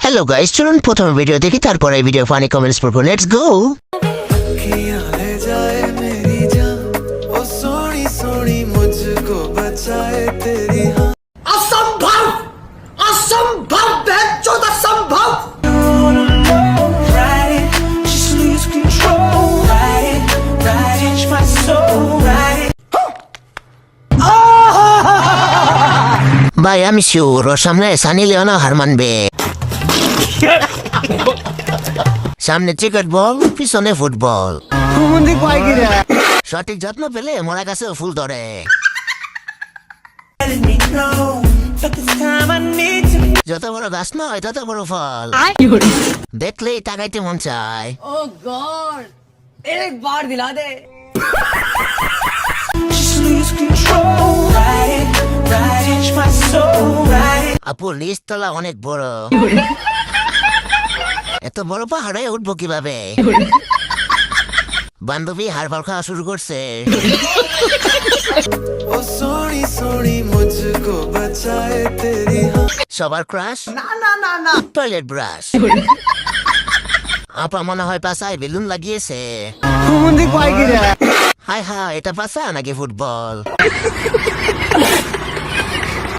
Hello guys, চলুন প্রথম video দেখি, তারপরে ভিডিও ফানি কমেন্টস পড়বো। Let's go. असंभव असंभव बेचौद असंभव ভাই আমি শিওর ওর সামনে সানি লিওনা হার মানবে। সামনে ক্রিকেট বল, পিছনে ফুটবল। সঠিক যত্ন পেলে মোরা গাছে ফুল ধরে। যত বড় গাছ নয় তত বড় ফল, দেখলেই তাকাইতে মন চায়। ओह गॉड एक बार दिला दे। আপু নিচতলা অনেক বড়, এত বড় পাহাড়ে উঠবো কিভাবে? বান্ধবী হাড় খাওয়া শুরু করছে। সবার ক্রাশ টয়লেট ব্রাশ। আপা মনে হয় পাশায় বেলুন লাগিয়েছে। হাই হাই, এটা পাশা নাকি ফুটবল?